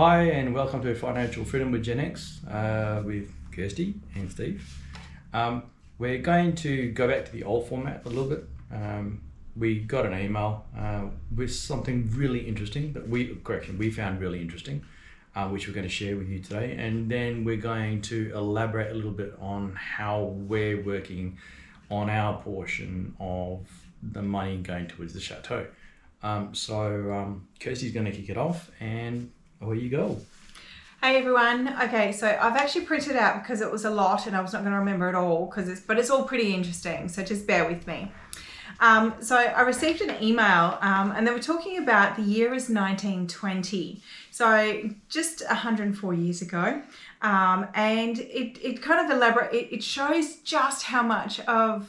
Hi and welcome to Financial Freedom with Gen X with Kirsty and Steve. We're going to go back to the old format a little bit. We got an email with something really interesting that we found really interesting, which we're going to share with you today. And then we're going to elaborate a little bit on how we're working on our portion of the money going towards the Chateau. Kirsty's going to kick it off and away you go. Hey everyone. Okay, so I've actually printed out because it was a lot and I was not going to remember it all but it's all pretty interesting, so just bear with me. So I received an email and they were talking about the year is 1920, so just 104 years ago, and it kind of it shows just how much our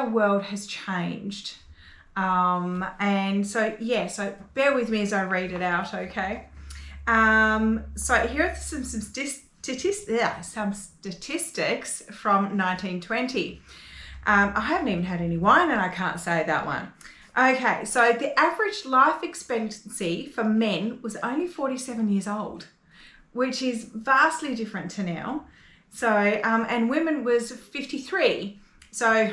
world has changed. And so bear with me as I read it out, okay? So here are some statistics from 1920. I haven't even had any wine and I can't say that one. Okay, so the average life expectancy for men was only 47 years old, which is vastly different to now. So, and women was 53. So,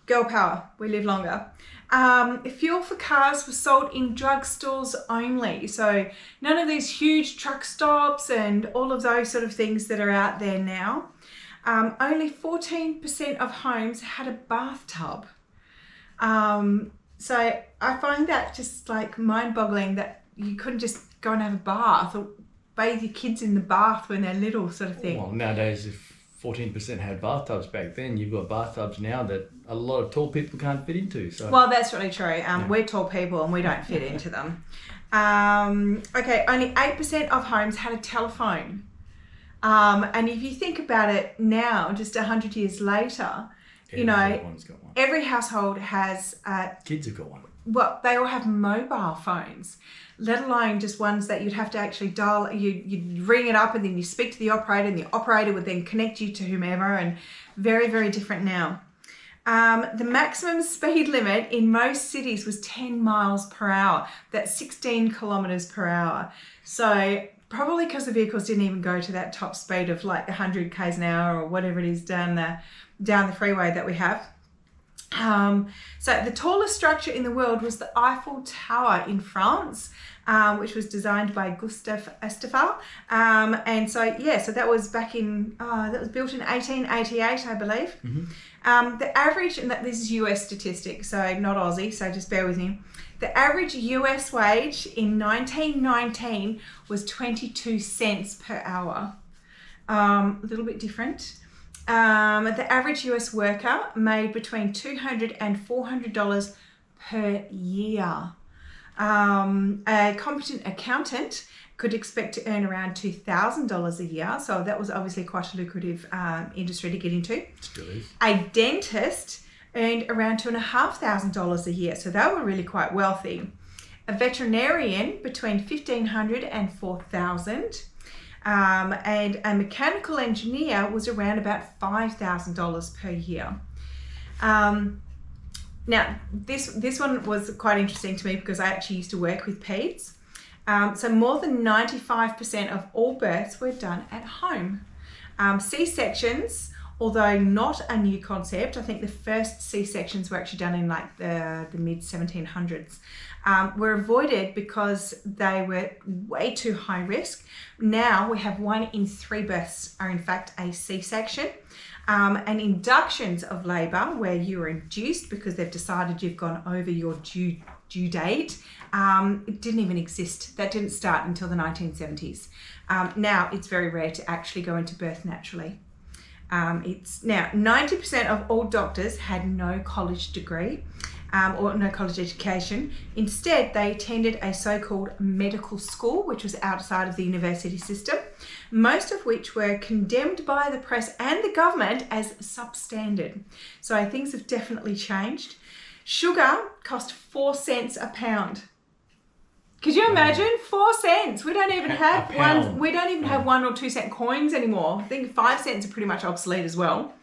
girl power, we live longer. Fuel for cars was sold in drugstores only. So none of these huge truck stops and all of those sort of things that are out there now. Only 14% of homes had a bathtub. So I find that just like mind-boggling that you couldn't just go and have a bath or bathe your kids in the bath when they're little, sort of thing. Well, nowadays if 14% had bathtubs back then, you've got bathtubs now that a lot of tall people can't fit into. So. Well, that's really true. We're tall people and we don't fit into them. Okay, only 8% of homes had a telephone. And if you think about it now, just 100 years later, Everyone's got one. Every household has... Kids have got one. Well, they all have mobile phones, let alone just ones that you'd have to actually dial. You'd ring it up and then you speak to the operator and the operator would then connect you to whomever, and very, very different now. The maximum speed limit in most cities was 10 miles per hour. That's 16 kilometers per hour. So probably because the vehicles didn't even go to that top speed of like 100 k's an hour or whatever it is down the freeway that we have. So the tallest structure in the world was the Eiffel Tower in France, which was designed by Gustave Eiffel. And so that was back in, that was built in 1888, I believe. Mm-hmm. The average, and this is US statistics, so not Aussie, so just bear with me. The average US wage in 1919 was 22 cents per hour. A little bit different. The average US worker made between $200 and $400 per year. A competent accountant could expect to earn around $2,000 a year. So that was obviously quite a lucrative industry to get into. Still is. A dentist earned around $2,500 a year. So they were really quite wealthy. A veterinarian between $1,500 and $4,000. And a mechanical engineer was around about $5,000 per year. Now, this one was quite interesting to me because I actually used to work with peds. So more than 95% of all births were done at home. C-sections, although not a new concept, I think the first C-sections were actually done in like the mid-1700s. Were avoided because they were way too high risk. Now we have 1 in 3 births are in fact a C-section. And inductions of labour where you are induced because they've decided you've gone over your due date, it didn't even exist. That didn't start until the 1970s. Now it's very rare to actually go into birth naturally. It's now 90% of all doctors had no college degree. Or no college education. Instead, they attended a so-called medical school, which was outside of the university system, most of which were condemned by the press and the government as substandard. So things have definitely changed. Sugar cost 4 cents a pound. Could you imagine? 4 cents. We don't even have one. We don't even have 1 or 2 cent coins anymore. I think 5 cents are pretty much obsolete as well.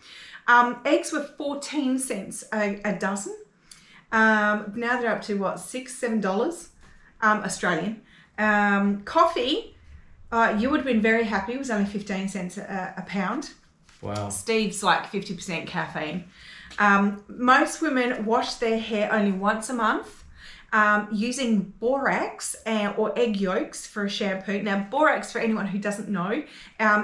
Eggs were 14 cents a dozen. Now they're up to $6-7 Australian. Coffee, you would have been very happy. It was only 15 cents a pound. Wow. Steve's like 50% caffeine. Most women wash their hair only once a month using borax or egg yolks for a shampoo. Now, borax, for anyone who doesn't know,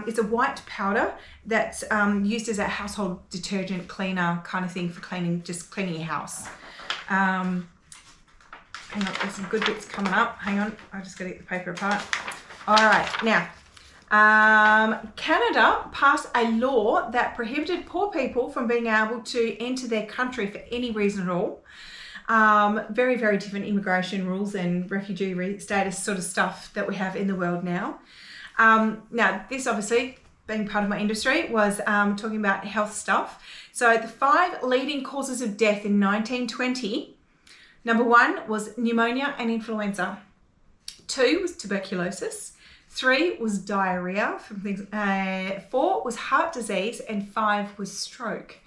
is a white powder that's used as a household detergent cleaner kind of thing for cleaning your house. Hang on, there's some good bits coming up. Hang on, I just got to get the paper apart. All right, now, Canada passed a law that prohibited poor people from being able to enter their country for any reason at all. Very, very different immigration rules and refugee status sort of stuff that we have in the world now. Now, this obviously, being part of my industry, was talking about health stuff. So the 5 leading causes of death in 1920, number 1 was pneumonia and influenza. 2 was tuberculosis. 3 was diarrhea from things. 4 was heart disease, and 5 was stroke.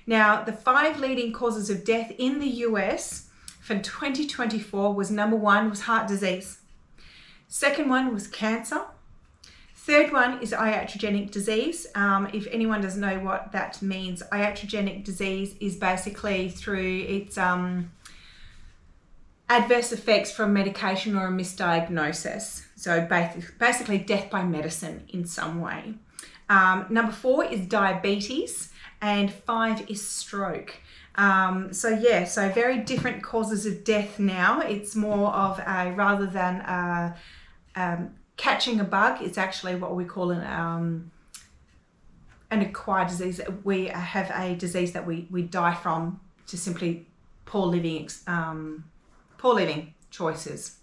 Now, the 5 leading causes of death in the US for 2024 was number 1 was heart disease. Second one was cancer. Third one is iatrogenic disease. If anyone doesn't know what that means, iatrogenic disease is basically through its adverse effects from medication or a misdiagnosis. So basically death by medicine in some way. Number 4 is diabetes, and 5 is stroke. So very different causes of death now. It's more of a, rather than catching a bug, it's actually what we call an acquired disease. We have a disease that we die from to simply poor living choices.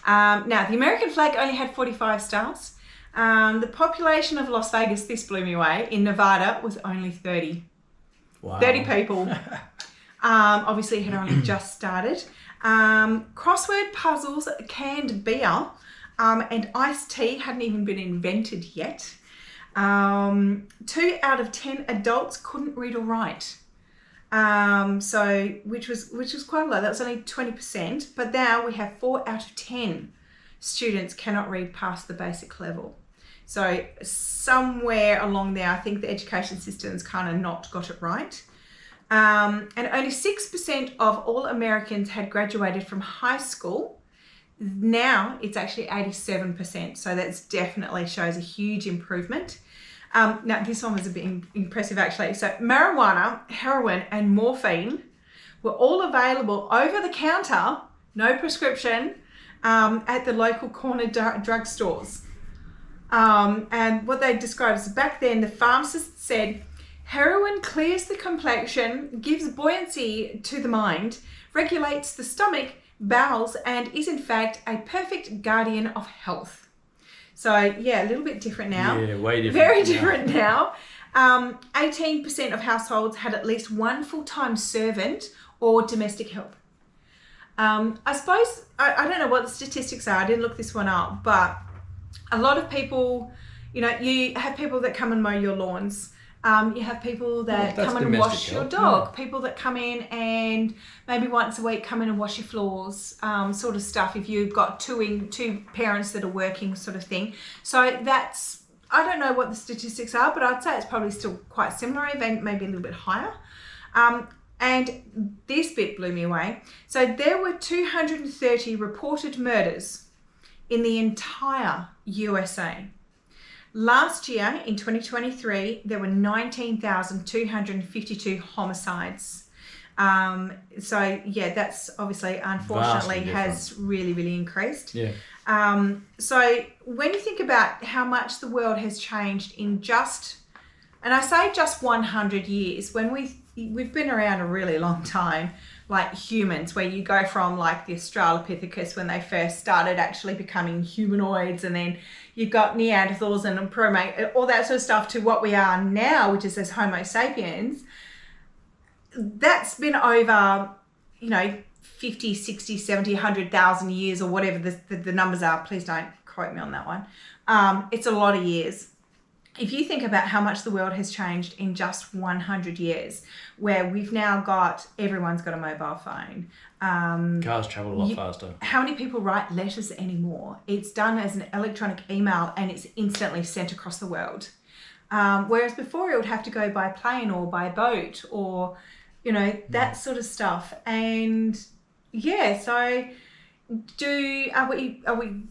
Now, the American flag only had 45 stars. The population of Las Vegas, this blew me away, in Nevada was only 30. Wow. 30 people. Obviously, it had only just started. Crossword puzzles, canned beer, and iced tea hadn't even been invented yet. 2 out of 10 adults couldn't read or write. Which was quite low. That was only 20%. But now we have 4 out of 10 students cannot read past the basic level. So somewhere along there, I think the education system's kind of not got it right. And only 6% of all Americans had graduated from high school. Now it's actually 87%. So that's definitely shows a huge improvement. Now, this one was a bit impressive, actually. So marijuana, heroin, and morphine were all available over the counter, no prescription, at the local corner drug stores. And what they described is back then, the pharmacist said, heroin clears the complexion, gives buoyancy to the mind, regulates the stomach, bowels, and is in fact a perfect guardian of health. So yeah, a little bit different now. Yeah, way different. Very different now. 18% of households had at least one full-time servant or domestic help. I suppose, I don't know what the statistics are, I didn't look this one up, but a lot of people, you have people that come and mow your lawns. You have people that come and wash your dog, people that come in and maybe once a week come in and wash your floors, sort of stuff, if you've got two parents that are working, sort of thing. So that's, I don't know what the statistics are, but I'd say it's probably still quite similar, even maybe a little bit higher. And this bit blew me away. So there were 230 reported murders in the entire USA. Last year, in 2023, there were 19,252 homicides. So yeah, that's obviously, unfortunately, has really, really increased. Yeah. So when you think about how much the world has changed in just, and I say just 100 years, when we've been around a really long time, like humans, where you go from like the Australopithecus when they first started actually becoming humanoids, and then you've got Neanderthals and all that sort of stuff, to what we are now, which is as Homo sapiens. That's been over, 50, 60, 70, 100,000 years, or whatever the numbers are. Please don't quote me on that one. It's a lot of years. if you think about how much the world has changed in just 100 years, where we've now got, everyone's got a mobile phone. Cars travel a lot faster. How many people write letters anymore? It's done as an electronic email and it's instantly sent across the world. Whereas before it would have to go by plane or by boat or, you know, that sort of stuff. And yeah, so are we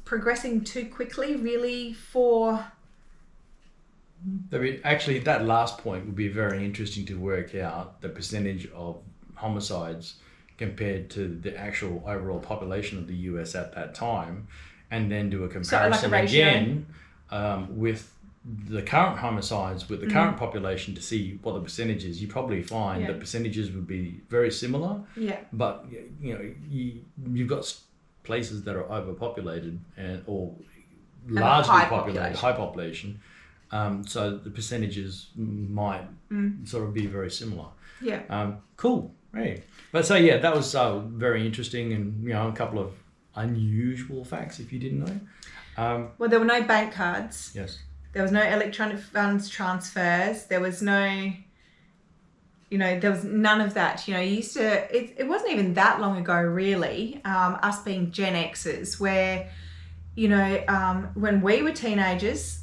progressing too quickly really for... Actually, that last point would be very interesting to work out the percentage of homicides compared to the actual overall population of the US at that time, and then do a comparison again with the current homicides with the current population to see what the percentage is. You probably find the percentages would be very similar. Yeah. But you know, you've got places that are overpopulated or largely populated, high population. So the percentages might sort of be very similar. Yeah. Cool. Right. But so yeah, that was very interesting, and you know, a couple of unusual facts if you didn't know. Well, there were no bank cards. Yes. There was no electronic funds transfers. There was no, you know, there was none of that. You know, you used to, it wasn't even that long ago, really, us being Gen Xers, where, you know, when we were teenagers,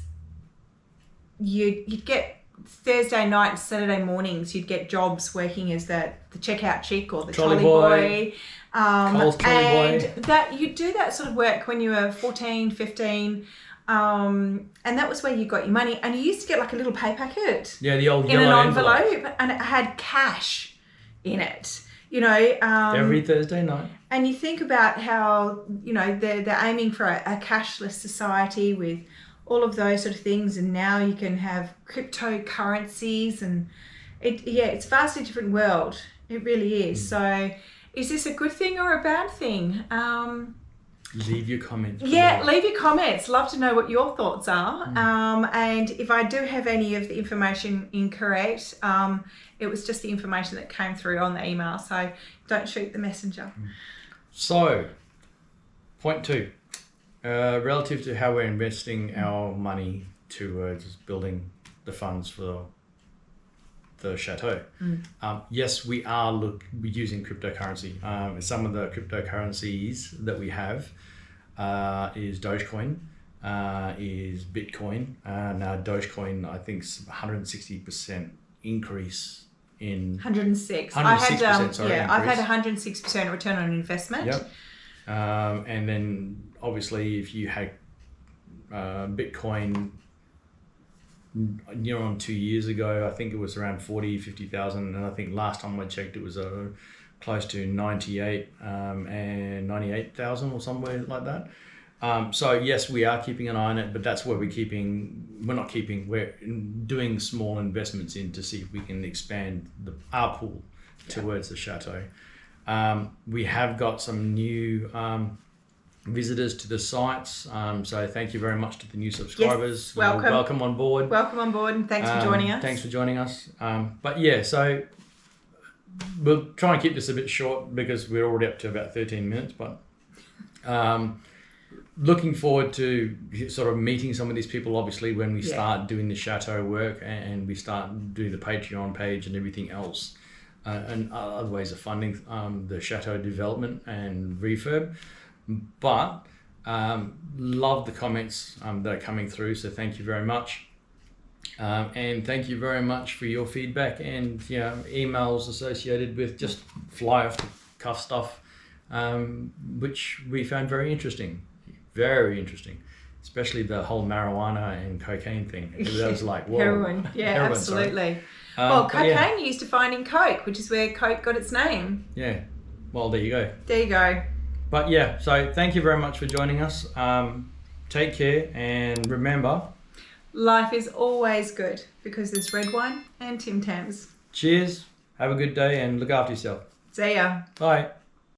you'd get Thursday night and Saturday mornings, you'd get jobs working as the checkout chick or the trolley boy. Cole's trolley and boy. that you do that sort of work when you were 14, 15. And that was where you got your money. And you used to get like a little pay packet. Yeah, the old in an yellow envelope. And it had cash in it. You know. Every Thursday night. And you think about how, you know, they're aiming for a cashless society with all of those sort of things, and now you can have cryptocurrencies, and it's a vastly different world. It really is. So is this a good thing or a bad thing? Leave your comments below. Leave your comments. Love to know what your thoughts are. And if I do have any of the information incorrect, it was just the information that came through on the email, so don't shoot the messenger. So, point 2. Relative to how we're investing our money towards building the funds for the Chateau. Yes, we are using cryptocurrency. Some of the cryptocurrencies that we have is Dogecoin, is Bitcoin. Now Dogecoin, I think, is 160% increase in 106. 106%. I've had 106% return on investment. Yep. And then obviously if you had Bitcoin near on 2 years ago, I think it was around 50,000, and I think last time I checked it was close to 98 and 98,000 or somewhere like that. So yes, we are keeping an eye on it, but that's where we're doing small investments in to see if we can expand our pool towards the Chateau. We have got some new visitors to the sites, so thank you very much to the new subscribers. Yes, welcome. Welcome on board. Welcome on board, and thanks for joining us. Thanks for joining us. But yeah, so we'll try and keep this a bit short because we're already up to about 13 minutes, but looking forward to sort of meeting some of these people, obviously, when we start doing the Chateau work and we start doing the Patreon page and everything else, and other ways of funding the Chateau development and refurb. But love the comments that are coming through, so thank you very much. And thank you very much for your feedback and emails associated with just fly off the cuff stuff, which we found very interesting, especially the whole marijuana and cocaine thing. That was like, whoa. Heroin, heroin, absolutely. Well, cocaine you used to find in Coke, which is where Coke got its name. Yeah, well, there you go. There you go. But yeah, so thank you very much for joining us. Take care, and remember, life is always good because there's red wine and Tim Tams. Cheers, have a good day, and look after yourself. See ya. Bye.